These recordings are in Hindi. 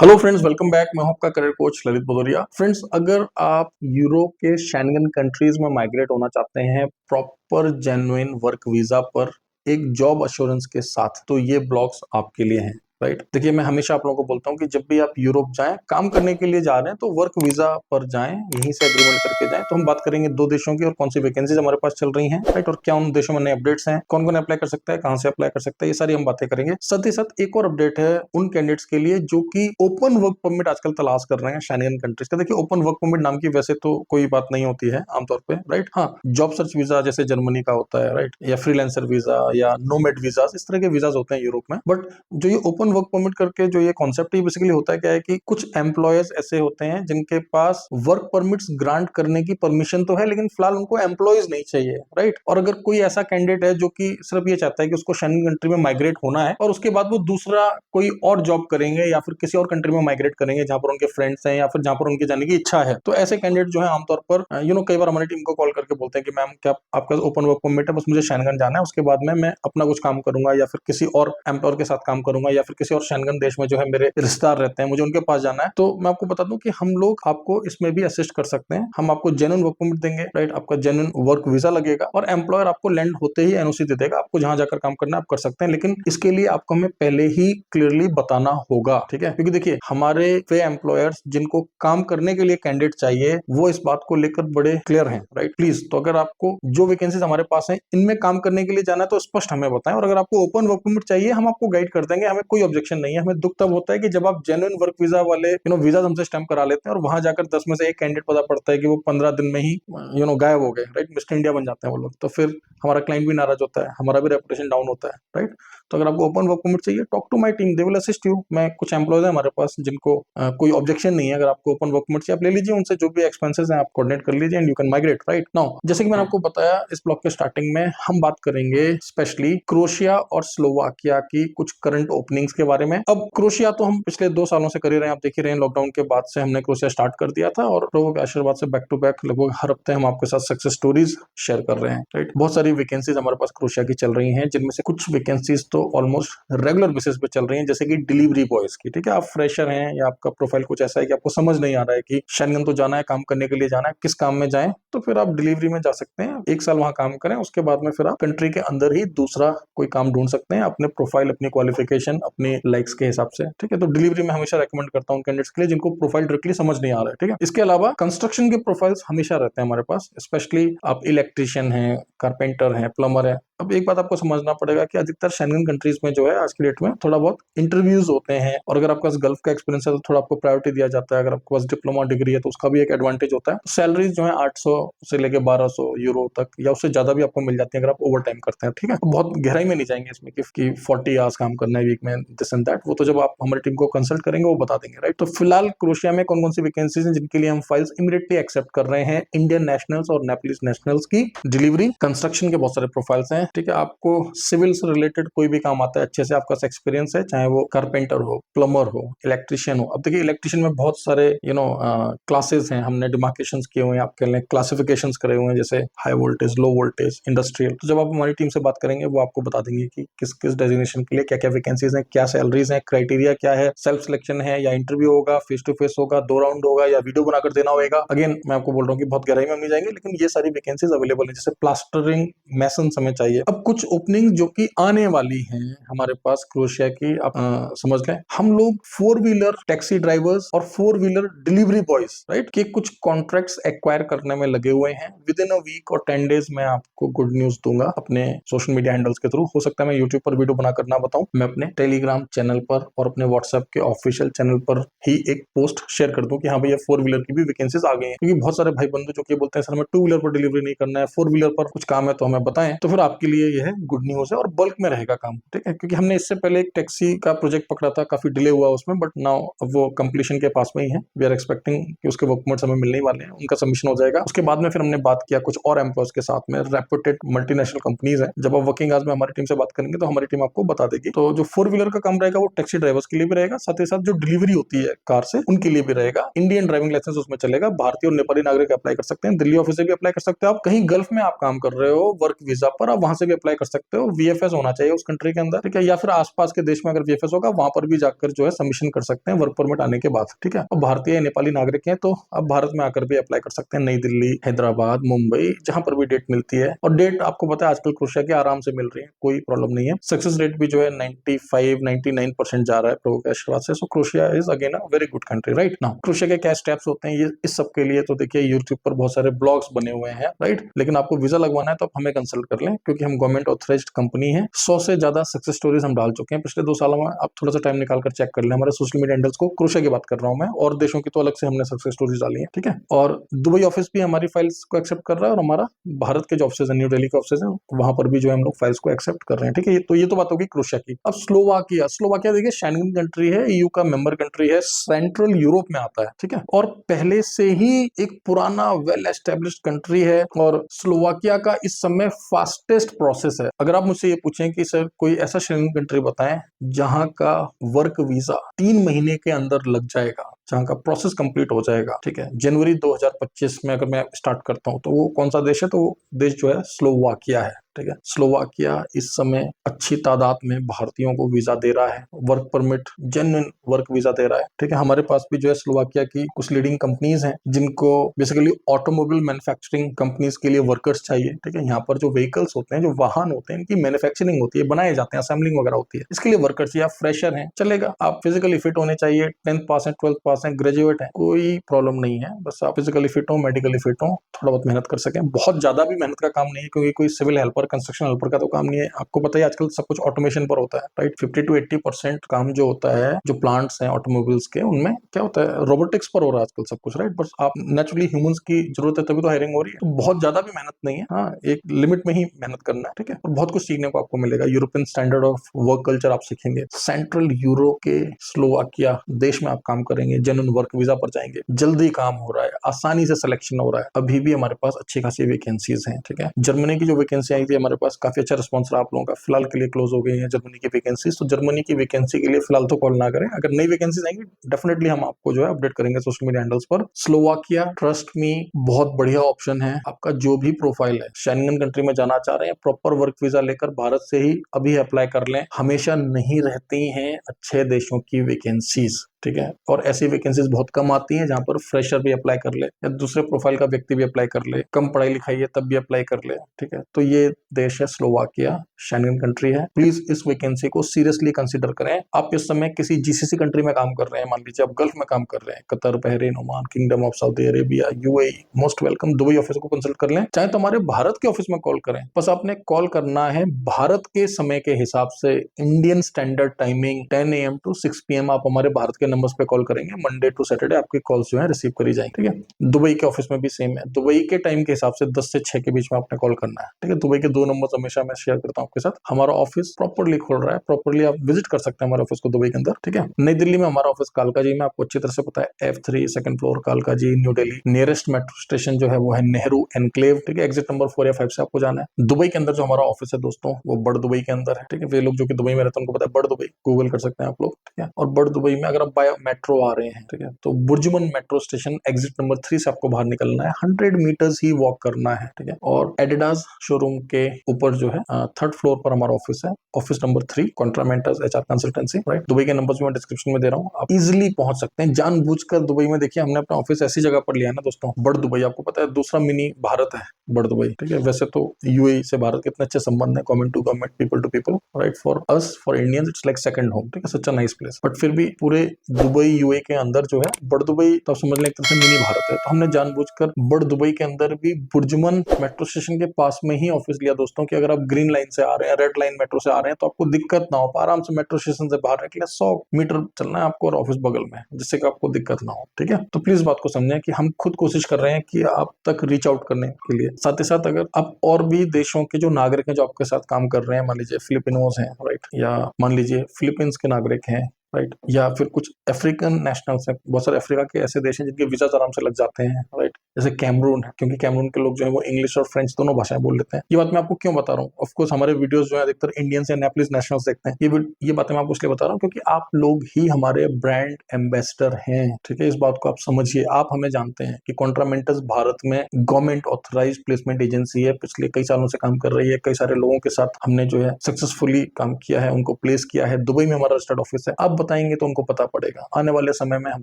Hello friends, welcome back. मैं हूं आपका career coach Lalit Bhadauria. Friends, अगर आप यूरोप के शेंगन कंट्रीज में माइग्रेट होना चाहते हैं प्रॉपर जेन्युइन वर्क वीजा पर एक जॉब अश्योरेंस के साथ, तो ये ब्लॉग्स आपके लिए हैं। राइट, देखिए, मैं हमेशा आप लोगों को बोलता हूं कि जब भी आप यूरोप जाएं, काम करने के लिए जा रहे हैं, तो वर्क वीजा पर जाएं, यहीं से एग्रीमेंट करके जाएं। तो हम बात करेंगे दो देशों की और कौन सी वैकेंसीज हमारे पास चल रही हैं, राइट, और क्या उन देशों में नए अपडेट्स हैं, कौन कौन अप्लाई कर सकता है, कहां से अप्लाई कर सकता है, ये सारी हम बातें करेंगे। साथ ही साथ एक और अपडेट है उन कैंडिडेट्स के लिए जो कि ओपन वर्क परमिट आजकल तलाश कर रहे हैं शेंगन कंट्रीज का। देखिए, ओपन वर्क परमिट नाम की वैसे तो कोई बात नहीं होती है आमतौर पे, राइट। हाँ, जॉब सर्च वीजा जैसे जर्मनी का होता है, राइट, या फ्रीलांसर वीजा या नोमैड वीजा, इस तरह के वीजाज होते हैं यूरोप में। बट जो ये ओपन वर्क परमिट करके जो ये कॉन्सेप्ट है, बेसिकली होता है क्या है कि कुछ एम्प्लॉयर्स ऐसे होते हैं जिनके पास वर्क परमिट्स ग्रांट करने की परमिशन तो है, लेकिन फिलहाल उनको एम्प्लॉयज नहीं चाहिए, राइट। और अगर कोई ऐसा कैंडिडेट है जो कि सिर्फ ये चाहता है कि उसको शेंगन कंट्री में माइग्रेट होना है और उसके बाद वो दूसरा कोई और जॉब करेंगे या फिर किसी और कंट्री में माइग्रेट करेंगे जहां पर उनके फ्रेंड्स हैं या फिर जहां पर उनके जाने की इच्छा है, तो ऐसे कैंडिडेट जो है आमतौर पर कई बार हमारी टीम को कॉल करके बोलते हैं कि मैम, क्या आपका ओपन वर्क परमिट है, बस मुझे शेंगन जाना है, उसके बाद में मैं अपना कुछ काम करूंगा या फिर किसी और एम्प्लॉयर के साथ काम करूंगा या फिर किसी और शेंगन देश में जो है मेरे रिश्तेदार रहते हैं, मुझे उनके पास जाना है। तो मैं आपको बता दूं कि हम लोग आपको इसमें भी असिस्ट कर सकते हैं। हम आपको जेन्युइन वर्क परमिट देंगे, राइट, आपका जेन्युइन वर्क वीजा लगेगा और एम्प्लॉयर आपको लैंड होते ही एनओसी दे देगा। आपको जहां जाकर काम करना है आप कर सकते हैं, लेकिन इसके लिए आपको हमें पहले ही क्लियरली बताना होगा, ठीक है। क्योंकि देखिए, हमारे वे एम्प्लॉयर्स जिनको काम करने के लिए कैंडिडेट चाहिए, वो इस बात को लेकर बड़े क्लियर हैं, राइट। प्लीज, तो अगर आपको जो वैकेंसीज हमारे पास हैं इनमें काम करने के लिए जाना है तो स्पष्ट हमें बताएं। और अगर आपको ओपन वर्क परमिट चाहिए, हम आपको गाइड कर देंगे, हमें कोई ऑब्जेक्शन नहीं है। हमें दुख तब होता है कि जब आप जेन्युइन वर्क वीजा वाले वीजा हमसे स्टैम्प करा लेते हैं और वहां जाकर 10 में से एक कैंडिडेट पता पड़ता है कि वो 15 दिन में ही गायब हो गए, राइट, मिस्टर इंडिया बन जाते हैं वो लोग। तो फिर हमारा क्लाइंट भी नाराज होता है, हमारा भी रेपुटेशन डाउन होता है, राइट। तो अगर आपको ओपन वर्क परमिट चाहिए, talk to my team, they will assist you. मैं कुछ एम्प्लॉयज है हमारे पास जिनको कोई ऑब्जेक्शन नहीं है। अगर आपको ओपन वर्क परमिट चाहिए, आप ले लीजिए उनसे, जो भी एक्सपेंसेस हैं आप कोऑर्डिनेट कर लीजिए and you can migrate, right. Now, जैसे कि मैंने आपको बताया, इस ब्लॉग के स्टार्टिंग में हम बात करेंगे स्पेशली क्रोएशिया और स्लोवाकिया की कुछ करंट ओपनिंग्स के बारे में। अब क्रोएशिया तो हम पिछले 2 सालों से कर ही रहे हैं, आप देख ही रहे हैं, लॉकडाउन के बाद से हमने क्रोएशिया स्टार्ट कर दिया था और लोगों के आशीर्वाद से बैक टू बैक लगभग हर हफ्ते हम आपके साथ सक्सेस स्टोरीज शेयर कर रहे हैं, राइट। बहुत सारी वैकेंसीज हमारे पास क्रोएशिया की चल रही हैं, जिनमें से कुछ वैकेंसीज तो ऑलमोस्ट रेगुलर बेसिस पे चल रही हैं, जैसे कि डिलीवरी बॉयज की, ठीक है। आप फ्रेशर हैं या आपका प्रोफाइल कुछ ऐसा है कि आपको समझ नहीं आ रहा है कि शेंगन तो जाना है, काम करने के लिए जाना है, किस काम में जाएं, तो फिर आप डिलीवरी में जा सकते हैं। 1 साल वहां काम करें, उसके बाद में फिर आप कंट्री के अंदर ही दूसरा कोई काम ढूंढ सकते हैं अपने प्रोफाइल, अपनी क्वालिफिकेशन, अपने लाइक्स के हिसाब से, ठीक है। तो डिलीवरी में हमेशा रेकमेंड करता हूँ कैंडिडेट्स के लिए जिनको प्रोफाइल डायरेक्टली समझ नहीं आ रहा है, ठीक है। इसके अलावा कंस्ट्रक्शन के प्रोफाइल्स हमेशा रहते हैं हमारे पास, स्पेशली आप इलेक्ट्रिशियन है, कारपेंटर है, प्लम्बर है। अब एक बात आपको समझना पड़ेगा कि अधिकतर शेंगन कंट्रीज में जो है आज की डेट में थोड़ा बहुत इंटरव्यूज होते हैं, और अगर आपके पास गल्फ का एक्सपीरियंस है तो थोड़ा आपको प्रायोरिटी दिया जाता है। अगर आपके पास डिप्लोमा डिग्री है तो उसका भी एक एडवांटेज होता है। सैलरीज जो है 800 से लेके 1200 यूरो तक या उससे ज्यादा भी आपको मिल जाती है अगर आप ओवर टाइम करते हैं, ठीक है। तो बहुत गहराई में नहीं जाएंगे इसमें कि 40 आवर्स काम करना है वीक में, दिस एंड दैट, वो तो जब आप हमारी टीम को कंसल्ट करेंगे वो बता देंगे, राइट। तो फिलहाल क्रोएशिया में कौन कौन सी वैकेंसीज हैं जिनके लिए हम फाइल्स इमीडिएटली एक्सेप्ट कर रहे हैं? इंडियन नेशनल्स और नेपालीज नेशनल्स की डिलीवरी, कंस्ट्रक्शन के बहुत सारे प्रोफाइल्स हैं, ठीक है। आपको सिविल से रिलेटेड कोई भी काम आता है, अच्छे से आपका एक्सपीरियंस है, चाहे वो कारपेंटर हो, प्लम्बर हो, इलेक्ट्रिशियन हो। अब देखिए, इलेक्ट्रिशियन में बहुत सारे क्लासेस हैं, हमने डिमार्केशंस किए हुए हैं, आपके लिए क्लासिफिकेशंस करे हुए हैं, जैसे high voltage, low voltage, industrial. तो जब आप हमारी टीम से बात करेंगे वो आपको बता देंगे कि किस किस डेजिग्नेशन के लिए क्या क्या वैकेंसीज हैं, क्या सैलरीज हैं, क्राइटेरिया क्या है, सेल्फ सिलेक्शन है या इंटरव्यू होगा, फेस टू फेस होगा, 2 राउंड होगा या वीडियो बनाकर देना होगा। अगेन मैं आपको बोल रहा हूँ कि बहुत गहराई में नहीं जाएंगे, लेकिन ये सारी वैकेंसीज अवेलेबल है। जैसे प्लास्टरिंग मैसन हमें चाहिए। अब कुछ ओपनिंग जो कि आने वाली हैं हमारे पास क्रोएशिया की, आप समझ लें, हम लोग 4 व्हीलर टैक्सी ड्राइवर्स और 4 व्हीलर डिलीवरी बॉयज, राइट, के कुछ कॉन्ट्रैक्ट्स एक्वायर करने में लगे हुए हैं। विद इन अ वीक और 10 डेज में आपको गुड न्यूज दूंगा अपने सोशल मीडिया हैंडल्स के थ्रू। हो सकता है मैं यूट्यूब पर वीडियो बनाकर ना बताऊं, मैं अपने टेलीग्राम चैनल पर और अपने व्हाट्सएप के ऑफिशियल चैनल पर ही एक पोस्ट शेयर कर दूं कि हाँ भैया 4 व्हीलर की भी वैकेंसीज आ गई हैं। क्योंकि बहुत सारे भाई बंधु जो कि बोलते हैं सर हमें 2 व्हीलर पर डिलीवरी नहीं करना है, 4 व्हीलर पर कुछ काम है तो हमें बताएं, तो फिर आपके लिए यह गुड न्यूज है और बल्क में रहेगा काम, ठीक है। क्योंकि हमने इससे पहले एक टैक्सी का प्रोजेक्ट पकड़ा था, काफी डिले हुआ उसमें, बट नाउ वो कंप्लीशन के पास में ही है। वी आर एक्सपेक्टिंग कि उसके वर्क परमिट्स हमें मिलने वाले हैं, उनका सबमिशन हो जाएगा। उसके बाद में फिर हमने बात किया कुछ और एम्प्लॉयज के साथ में, रेप्यूटेड मल्टीनेशनल कंपनीज है। जब आप वर्किंग आवर्स में हमारी टीम से बात करेंगे तो हमारी टीम आपको बता देगी। तो जो 4 व्हीलर का काम रहेगा वो टैक्सी ड्राइवर्स के लिए भी रहेगा, साथ ही साथ जो डिलीवरी होती है कार से उनके लिए भी रहेगा। इंडियन ड्राइविंग लाइसेंस उसमें चलेगा। भारतीय और नेपाली नागरिक अप्लाई कर सकते हैं। दिल्ली ऑफिस से भी अप्लाई कर सकते हो आप। कहीं गल्फ में आप काम कर रहे हो वर्क वीजा पर, आप वहां से भी अप्लाई कर सकते हो। वीएफएस होना चाहिए उस कंट्री के अंदर, ठीक है, या फिर आसपास के देश में अगर वीएफएस होगा वहां पर भी जाकर जो है सबमिशन कर सकते हैं वर्क परमिट आने के बाद, ठीक है। और भारतीय नेपाली नागरिक हैं तो अब भारत में आकर भी अप्लाई कर सकते हैं। नई दिल्ली, हैदराबाद, मुंबई, जहां पर भी डेट मिलती है। और डेट आपको पता है आजकल क्रोशिया की आराम से मिल रही है, कोई प्रॉब्लम नहीं है। सक्सेस रेट भी जो है 95-99% जा रहा है प्रभु के आशीर्वाद से। So Croatia is again a very good country right now. Croatia के क्या स्टेप्स होते हैं ये इस सब के लिए तो देखिए यूट्यूब पर बहुत सारे ब्लॉग्स बने हुए हैं राइट। लेकिन आपको वीजा लगवाना है तो आप हमें कंसल्ट कर लें, क्योंकि हम गवर्नमेंट ऑथराइज्ड कंपनी है। 100 से ज्यादा सक्सेस स्टोरीज हम डाल चुके हैं पिछले 2 सालों में। आप थोड़ा सा टाइम निकाल कर चेक कर लें हमारे सोशल मीडिया हैंडल्स को। क्रोशिया की बात कर रहा हूं मैं, और देशों की तो अलग से हमने सक्सेस स्टोरीज डाली है, ठीक है। और दुबई ऑफिस भी हमारी फाइल्स को एक्सेप्ट कर रहा है, और हमारा भारत के जो ऑफिस है, न्यू दिल्ली के ऑफिस है, वहां पर भी जो है हम लोग फाइल्स को एक्सेप्ट कर रहे हैं, ठीक है। ये तो बात होगी क्रोशिया की। अब स्लोवाकिया, स्लोवाकिया देखिए शेंगन कंट्री है, ईयू का मेंबर कंट्री है, सेंट्रल यूरोप में आता है, ठीक है, और पहले से ही एक पुराना वेल एस्टेब्लिश्ड कंट्री है। और स्लोवाकिया का इस समय फास्टेस्ट प्रोसेस है। अगर आप मुझसे ये पूछें कि सर कोई ऐसा शेंगन कंट्री बताएं जहां का वर्क वीजा 3 महीने के अंदर लग जाएगा, जहां का प्रोसेस कंप्लीट हो जाएगा, ठीक है, जनवरी 2025 में अगर मैं स्टार्ट करता हूं तो वो कौन सा देश है? तो वो देश जो है स्लोवाकिया है, ठीक है। स्लोवाकिया इस समय अच्छी तादाद में भारतीयों को वीजा दे रहा है, work permit, genuine work visa दे रहा है, ठीक है। हमारे पास भी जो है स्लोवाकिया की कुछ लीडिंग कंपनीज हैं जिनको बेसिकली ऑटोमोबाइल मैन्युफैक्चरिंग कंपनीज के लिए वर्कर्स चाहिए, ठीक है। यहाँ पर जो व्हीकल्स होते हैं, जो वाहन होते हैं, इनकी मैन्युफैक्चरिंग होती है, बनाए जाते हैं, असेंबलिंग वगैरह होती है, इसके लिए वर्कर्स या फ्रेशर हैं चलेगा। आप फिजिकली फिट होने चाहिए, 10th पास है, 12th पास है, ग्रेजुएट है, कोई प्रॉब्लम नहीं है। बस आप फिजिकली फिट हो, मेडिकली फिट हो, थोड़ा बहुत मेहनत कर सकें। बहुत ज्यादा भी मेहनत का काम नहीं है, क्योंकि कोई सिविल हेल्पर, कंस्ट्रक्शन हेल्पर का तो काम नहीं है। आपको पता है आजकल सब कुछ ऑटोमेशन पर होता है राइट। 50-80% काम जो होता है, जो प्लांट्स हैं ऑटोमोबाइल्स के, उनमें क्या होता है, रोबोटिक्स पर हो रहा है आजकल सब कुछ राइट। बस आप नेचुरली ह्यूमंस की जरूरत है तभी तो हायरिंग हो रही है। तो बहुत ज्यादा भी मेहनत नहीं है, हाँ, एक लिमिट में ही मेहनत करना है, ठीक है। और बहुत कुछ सीखने को आपको मिलेगा। European standard of work culture आप सीखेंगे। सेंट्रल यूरोप के स्लोवाकिया देश में आप काम करेंगे, जेन्युइन वर्क वीजा पर जाएंगे, जल्दी काम हो रहा है, आसानी से सिलेक्शन हो रहा है। अभी भी हमारे पास अच्छी खासी वैकेंसीज हैं, ठीक है। जर्मनी की जो वैकेंसी आई थी हमारे पास, काफी अच्छा रिस्पॉन्स रहा आप लोगों का। फिलहाल के लिए क्लोज हो गई है जर्मनी की वैकेंसीज। तो जर्मनी की वैकेंसी के लिए फिलहाल तो कॉल ना करें। अगर नई वैकेंसीज आएंगी डेफिनेटली हम आपको जो है अपडेट करेंगे सोशल मीडिया हैंडल्स पर। स्लोवाकिया ट्रस्ट मी बहुत बढ़िया ऑप्शन है। आपका जो भी प्रोफाइल है, शेंगन कंट्री में जाना चाह रहे हैं, प्रॉपर वर्क वीजा लेकर भारत से ही अभी अप्लाई कर लें। हमेशा नहीं रहती हैं अच्छे देशों की वैकेंसीज, ठीक है। और ऐसी वैकेंसीज बहुत कम आती हैं जहां पर फ्रेशर भी अप्लाई कर ले या दूसरे प्रोफाइल का व्यक्ति भी अप्लाई कर ले, कम पढ़ाई लिखाई है तब भी अप्लाई कर ले, ठीक है। तो ये देश है स्लोवाकिया, शेंगन कंट्री है। प्लीज इस वैकेंसी को सीरियसली कंसीडर करें। आप इस समय किसी जीसीसी कंट्री में काम कर रहे हैं, मान लीजिए आप गल्फ में काम कर रहे हैं, Qatar, Bahrain, Oman, kingdom of Saudi Arabia, UAE, most welcome. Dubai office को कंसल्ट कर लें, चाहे तो हमारे भारत के ऑफिस में कॉल करें। बस आपने कॉल करना है भारत के समय के हिसाब से, Indian standard timing 10 AM to 6 PM आप हमारे भारत के नंबर्स पे कॉल करेंगे। मंडे टू सैटरडे आपकी कॉल्स जो है रिसीव करी जाएंगी, ठीक है। दुबई के ऑफिस में भी सेम है। दुबई के टाइम के हिसाब से 10 से 6 के बीच में आपने कॉल करना है, ठीक है। दुबई के 2 नंबर हमेशा मैं शेयर करता हूँ आपके साथ। हमारा ऑफिस प्रॉपर्ली खुल रहा है, प्रॉपर्ली आप विजिट कर सकते हैं हमारे ऑफिस को दुबई के अंदर, ठीक है। नई दिल्ली में हमारा ऑफिस कालका जी में, आपको अच्छी तरह से पता है, F3 सेकंड फ्लोर कालका ji, new Delhi. Nearest metro station जो है वो है नेहरू एनक्लेव, ठीक है। एग्जिट नंबर 4 या 5 से आपको जाना है। दुबई के अंदर जो हमारा ऑफिस है दोस्तों, वो बड़ दुबई के अंदर है, ठीक है। वे लोग जो कि दुबई में रहते हैं उनको पता है बड़ दुबई, गूगल कर सकते हैं आप लोग, ठीक है। और बड़ दुबई में अगर आप बाय मेट्रो आ रहे हैं, ठीक है, तो बुर्जुमन मेट्रो स्टेशन एग्जिट नंबर 3 से आपको बाहर निकलना है। 100 मीटर्स ही वॉक करना है, ठीक है। और एडिडास शोरूम के ऊपर जो है 3rd फ्लोर पर हमारा ऑफिस है, office number 3, कॉन्ट्रामेंटर्स HR consultancy right. Dubai के नंबर्स मैं डिस्क्रिप्शन में दे रहा हूँ, आप इजिली पहुंच सकते हैं। जानबूझकर दुबई में देखिए हमने अपना ऑफिस ऐसी जगह पर लिया है ना दोस्तों, बड़ दुबई, आपको पता है दूसरा मिनी भारत है बड़ दुबई, ठीक है। वैसे तो यूएई से भारत के इतने अच्छे संबंध है, government to government, people to people right. For us, for Indians it's like second home, ठीक है। Such a nice place. But फिर भी पूरे दुबई यूए के अंदर जो है बड़ दुबई, तो समझ लें एक तरह से मिनी भारत है। तो हमने जानबूझकर बड़ दुबई के अंदर भी बुर्जुमन मेट्रो स्टेशन के पास में ही ऑफिस लिया दोस्तों, कि अगर आप ग्रीन लाइन से आ रहे हैं, रेड लाइन मेट्रो से आ रहे हैं, तो आपको दिक्कत ना हो, आराम से मेट्रो स्टेशन से बाहर निकले, 100 मीटर चलना है आपको और ऑफिस बगल में, जिससे कि आपको दिक्कत ना हो, ठीक है। तो प्लीज बात को समझें कि हम खुद कोशिश कर रहे हैं कि आप तक रीच आउट करने के लिए। साथ ही साथ अगर आप और भी देशों के जो नागरिक हैं जो आपके साथ काम कर रहे हैं, मान लीजिए फिलिपिनोज हैं राइट, या मान लीजिए फिलीपींस के नागरिक हैं, राइट, या फिर कुछ अफ्रीकन नेशनल्स हैं, बहुत सारे अफ्रीका के ऐसे देश हैं जिनके वीजा आराम से लग जाते हैं, राइट, जैसे कैमरून है, क्योंकि कैमरून के लोग जो है वो इंग्लिश और फ्रेंच दोनों भाषाएं बोल लेते हैं। ये बात मैं आपको क्यों बता रहा हूँ, ऑफ कोर्स हमारे वीडियोस जो है अधिकतर इंडियंस या नेपलीज नेशनल्स देखते हैं, ये बातें मैं आपको इसलिए बता रहा हूँ क्योंकि आप लोग ही हमारे ब्रांड एम्बेसडर हैं, ठीक है। इस बात को आप समझिए, आप हमें जानते हैं कि कॉन्ट्रामेंटस भारत में गवर्नमेंट ऑथराइज प्लेसमेंट एजेंसी है, पिछले कई सालों से काम कर रही है, कई सारे लोगों के साथ हमने जो है सक्सेसफुली काम किया है, उनको प्लेस किया है। दुबई में हमारा रजिस्टर्ड ऑफिस है, आप बताएंगे तो उनको पता पड़ेगा। आने वाले समय में हम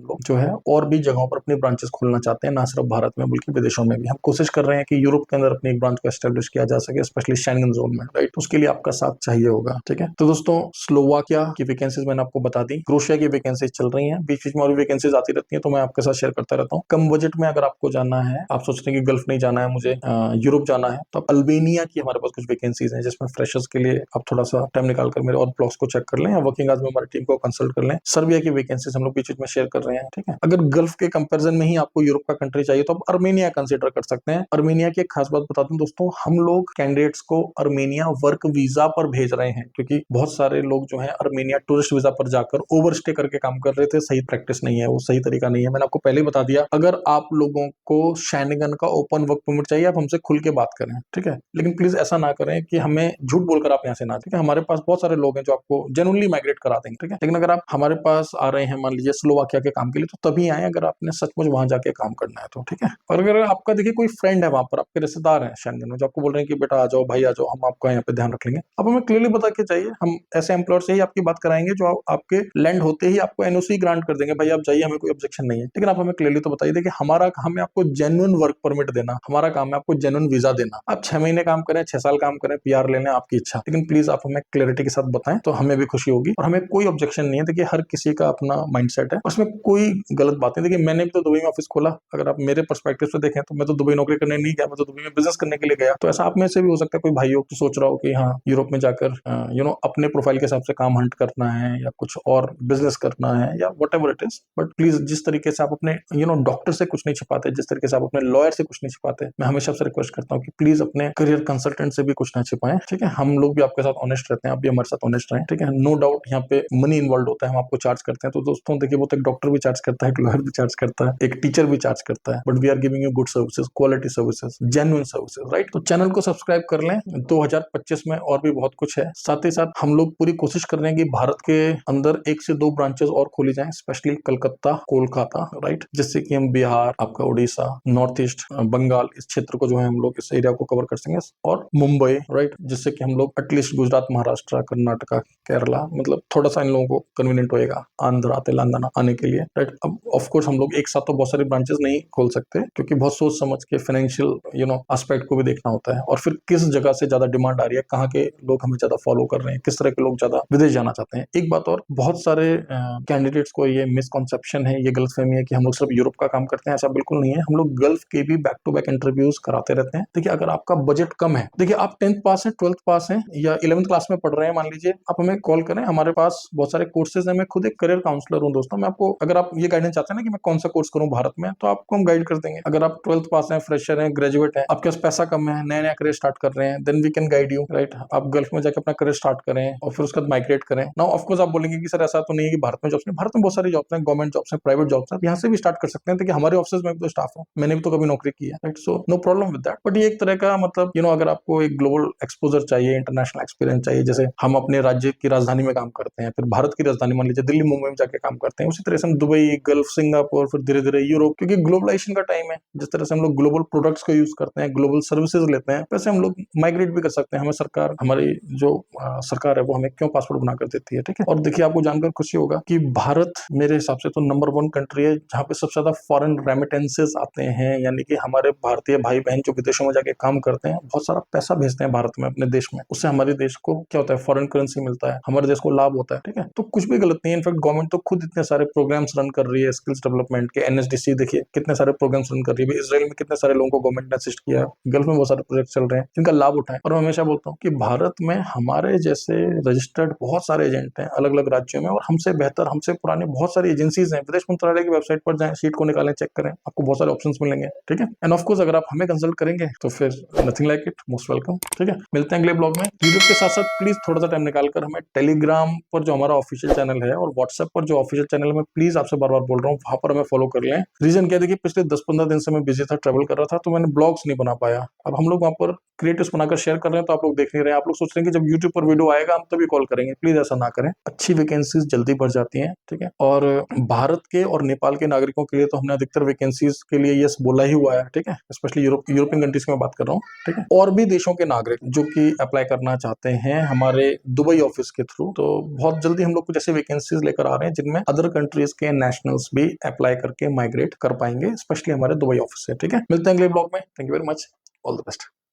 लोग जो है और भी जगहों पर अपनी ब्रांचेस खोलना चाहते हैं, ना सिर्फ भारत में बल्कि विदेशों में भी। हम कोशिश कर रहे हैं कि यूरोप के अंदर अपनी एक ब्रांच को एस्टेब्लिश किया जा सके, स्पेशली शेंगन जोन में, राइट। उसके लिए आपका साथ चाहिए होगा, ठीक है। तो दोस्तों, स्लोवाकिया की वैकेंसीज मैंने आपको बता दी, क्रोएशिया की वैकेंसीज चल रही हैं, बीच बीच में और भी वैकेंसीज आती रहती हैं, तो मैं आपके साथ शेयर करता रहता हूँ। कम बजट में अगर आपको जाना है, आप सोचते हैं कि गल्फ नहीं जाना है मुझे, यूरोप जाना है, तो अल्बेनिया की हमारे पास कुछ वैकेंसीज हैं, जिसमें फ्रेशर्स के लिए आप थोड़ा सा टाइम निकाल कर मेरे और ब्लॉग्स को चेक कर लें, या वर्किंग आवर्स में हमारी टीम को कंसल्ट कर लें। सर्बिया की वैकेंसीज हम लोग बीच बीच में शेयर कर रहे हैं, ठीक है। अगर गल्फ के कंपैरिजन में ही आपको यूरोप का कंट्री चाहिए तो आप अर्मेनिया कंसीडर कर सकते हैं। अर्मेनिया की एक खास बात बता दूं दोस्तों, हम लोग कैंडिडेट्स को अर्मेनिया वर्क वीजा पर भेज रहे हैं, क्योंकि बहुत सारे लोग जो है अर्मेनिया टूरिस्ट वीजा पर जाकर ओवरस्टे करके काम कर रहे थे। सही प्रैक्टिस नहीं है, वो सही तरीका नहीं है। मैंने आपको पहले ही बता दिया, अगर आप लोगों को शेंगन का ओपन वर्क परमिट चाहिए, आप हमसे खुल के बात करें, ठीक है। लेकिन प्लीज ऐसा ना करें कि हमें झूठ बोलकर आप यहाँ से ना, ठीक है। हमारे पास बहुत सारे लोग हैं जो आपको जेन्युइनली माइग्रेट करा देंगे, ठीक है। लेकिन अगर आप हमारे पास आ रहे हैं मान लीजिए स्लोवाकिया के काम के लिए, तो तभी आए अगर आपने सचमुच वहां जाके काम करना है तो, ठीक है। और अगर आपका देखिए कोई फ्रेंड है वहां पर, आपके रिश्तेदार हैं शेंगन में, जो आपको बोल रहे हैं कि बेटा आ जाओ, भाई आ जाओ, हम आपका यहाँ पे ध्यान रख लेंगे, आप हमें क्लियरली बता के चाहिए। हम ऐसे एम्प्लॉयर से ही आपकी बात कराएंगे जो आपके लैंड होते ही आपको एनओसी ग्रांट कर देंगे, भाई आप जाइए, हमें कोई ऑब्जेक्शन नहीं है। लेकिन आप हमें क्लियरली तो बताइए कि हमारा काम है आपको जेन्युइन वर्क परमिट देना, हमारा काम है आपको जेन्युइन वीजा देना। आप 6 महीने काम करें, 6 साल काम करें, पीआर ले लें, आपकी इच्छा, लेकिन प्लीज आप हमें क्लियरिटी के साथ बताएं तो हमें भी खुशी होगी। और हमें कोई ऑब्जेक्शन नहीं है, देखिए हर किसी का अपना माइंडसेट है, उसमें कोई गलत बात नहीं। देखिए मैंने भी तो दुबई में ऑफिस खोला, अगर आप मेरे पर्सपेक्टिव से देखें तो मैं तो दुबई नौकरी करने नहीं गया, मैं तो दुबई में बिजनेस करने के लिए गया। तो ऐसा आप में से भी हो सकता है कोई भाई हो तो सोच रहा हो कि हाँ यूरोप में जाकर अपने प्रोफाइल के हिसाब से काम हंट करना है, या कुछ और बिजनेस करना है, या what ever it is. But please जिस तरीके से आप अपने डॉक्टर से कुछ नहीं छिपाते, जिस तरीके से आप अपने लॉयर से कुछ नहीं छिपाते, मैं हमेशा से रिक्वेस्ट करता हूँ कि प्लीज अपने करियर कंसल्टेंट से भी कुछ ना छिपाएं, ठीक है। हम लोग भी आपके साथ ऑनेस्ट रहते हैं, आप भी हमारे साथ ऑनेस्ट रहें, ठीक है। नो डाउट यहाँ पे मनी इन्वॉल्व होता है, हम आपको चार्ज करते हैं। तो दोस्तों देखिए, वो तो एक डॉक्टर भी चार्ज करता है, एक लॉयर भी चार्ज करता है, एक टीचर भी चार्ज करता है, but we are giving you good services, quality services, genuine services, right. तो चैनल को सब्सक्राइब कर लें। 2025 में और भी बहुत कुछ है, साथ ही साथ हम लोग पूरी कोशिश कर रहे हैं कि भारत के अंदर 1 से 2 ब्रांचेस और खोली जाएं, स्पेशली कलकत्ता, कोलकाता, राइट, जिससे कि हम बिहार, आपका उड़ीसा, नॉर्थ ईस्ट, बंगाल, इस क्षेत्र को जो है हम लोग इस एरिया को कवर कर सकेंगे, और मुंबई, राइट, जिससे कि हम लोग एटलीस्ट गुजरात, महाराष्ट्र, कर्नाटका, केरला, मतलब थोड़ा सा इन लोगों को कन्वीनियंट होएगा आंध्रा, तेलंगाना आने के लिए, राइट। अब ऑफ कोर्स हम लोग एक साथ तो बहुत सारी ब्रांचेस नहीं खोल सकते, क्योंकि बहुत सोच समझ के फाइनेंशियल एस्पेक्ट को भी देखना होता है, और फिर किस जगह से ज्यादा डिमांड आ रही है, कहाँ के लोग हमें ज्यादा फॉलो कर रहे हैं, किस तरह के लोग ज्यादा विदेश जाना चाहते हैं। एक बात और, बहुत सारे कैंडिडेट्स को ये मिसकॉन्सेप्शन है, ये गलतफहमी है कि हम लोग सिर्फ यूरोप का काम करते हैं। ऐसा बिल्कुल नहीं है, हम लोग गल्फ के भी बैक टू बैक इंटरव्यूज कराते रहते हैं। देखिए अगर आपका बजट कम है, देखिए आप 10th पास है, 12th पास है, या 11th क्लास में पढ़ रहे हैं मान लीजिए, आप हमें कॉल करें, हमारे पास बहुत सारे कोर्सेज हैं। मैं खुद एक करियर काउंसलर हूँ दोस्तों, मैं आपको, अगर आप ये गाइडेंस चाहते हैं ना कि मैं कौन सा कोर्स करूँ भारत में, तो आपको हम गाइड कर देंगे। अगर आप 12th पास हैं, फ्रेशर हैं, ग्रेजुएट हैं, आपके पास पैसा कम है, नया नया करियर स्टार्ट कर रहे हैं, then we can guide you, right. आप गल्फ में जाकर अपना करियर स्टार्ट करें और फिर उसके बाद माइग्रेट करें। नाउ ऑफ कोर्स आप बोलेंगे कि सर ऐसा तो नहीं है कि भारत में जॉब्स नहीं, भारत में बहुत सारी जॉब्स हैं, गवर्नमेंट जॉब्स हैं, प्राइवेट जॉब्स हैं, यहाँ से भी स्टार्ट कर सकते हैं। देखिए हमारे ऑफिस में भी तो स्टाफ है, मैंने भी तो कभी नौकरी की है, right. So no problem with that. But ये एक तरह का मतलब अगर आपको एक ग्लोबल एक्सपोजर चाहिए, इंटरनेशनल एक्सपीरियंस चाहिए, जैसे हम अपने राज्य की राजधानी में काम करते हैं, फिर भारत की राजधानी मान लीजिए दिल्ली, मुंबई में जाके काम करते हैं, उसी तरह से हम दुबई, गल्फ, सिंगापुर, फिर धीरे धीरे यूरोप, क्योंकि ग्लोबलाइजेशन का टाइम है। जिस तरह से हम लोग ग्लोबल प्रोडक्ट्स को यूज करते हैं, ग्लोबल सर्विसेज लेते हैं, वैसे हम लोग माइग्रेट भी कर सकते हैं। हमें सरकार, हमारी जो सरकार है वो हमें क्यों पासपोर्ट बनाकर देती है, ठीक है। और देखिए आपको जानकर खुशी होगा कि भारत मेरे हिसाब से तो नंबर 1 कंट्री है जहाँ पे सबसे ज्यादा फॉरेन रेमिटेंसेस आते हैं, यानी कि हमारे भारतीय भाई बहन जो विदेशों में जाके काम करते हैं, बहुत सारा पैसा भेजते हैं भारत में अपने देश में। उससे हमारे देश को क्या होता है, फॉरेन करेंसी मिलता है, हमारे देश को लाभ होता है, ठीक है। तो कुछ भी गलत नहीं है। इनफैक्ट गवर्नमेंट तो खुद इतने सारे प्रोग्राम्स रन कर रही है स्किल्स डेवलपमेंट के, एनएसडीसी देखिए कितने सारे प्रोग्राम्स रन कर रही है। इसराइल में कितने सारे लोगों को गवर्नमेंट ने असिस्ट किया, गल्फ में बहुत सारे प्रोजेक्ट चल रहे हैं जिनका लाभ उठाएं। और मैं हमेशा बोलता हूँ कि भारत में हमारे जैसे रजिस्टर्ड बहुत सारे एजेंट हैं अलग अलग राज्यों में, और हमसे बेहतर, हमसे पुराने बहुत सारी एजेंसीज हैं। विदेश मंत्रालय की वेबसाइट पर जाएं, शीट को निकालें, चेक करें, आपको बहुत सारे ऑप्शंस मिलेंगे, ठीक है। एंड ऑफ कोर्स अगर आप हमें कंसल्ट करेंगे तो फिर nothing like it, most welcome, ठीक है। मिलते हैं अगले ब्लॉग में। वीडियो के साथ साथ प्लीज थोड़ा सा टाइम निकालकर हमें टेलीग्राम पर जो हमारा ऑफिशियल चैनल है और व्हाट्सएप पर जो ऑफिशियल चैनल है, मैं प्लीज आपसे बार बार बोल रहा हूँ, वहां पर हमें फॉलो कर लें। रीजन क्या है, देखिए पिछले 10-15 दिन से मैं बिजी था, ट्रेवल कर रहा था, तो मैंने ब्लॉग्स नहीं बना पाया। अब हम लोग वहां पर क्रिएटिव्स बनाकर शेयर कर रहे हैं, तो आप लोग देख नहीं रहे हैं। आप लोग सोच रहे हैं कि जब यूट्यूब पर वीडियो आएगा हम तभी कॉल करेंगे, प्लीज ऐसा ना करें। अच्छी वैकेंसीज जल्दी भर जाती हैं, ठीक है। और भारत के और नेपाल के नागरिकों के लिए तो हमने अधिकतर वैकेंसीज के लिए यस बोला ही हुआ है, ठीक है। स्पेशली यूरोपियन कंट्रीज की मैं बात कर रहा हूँ, ठीक है। और भी देशों के नागरिक जो कि अप्लाई करना चाहते हैं हमारे दुबई ऑफिस के थ्रू, तो बहुत जल्दी हम लोग कुछ ऐसे वैकेंसीज लेकर आ रहे हैं जिनमें अदर कंट्रीज के नेशनल्स भी अप्लाई करके माइग्रेट कर पाएंगे, स्पेशली हमारे दुबई ऑफिस से, ठीक है। मिलते हैं अगले ब्लॉग में। Thank you very much, all the best.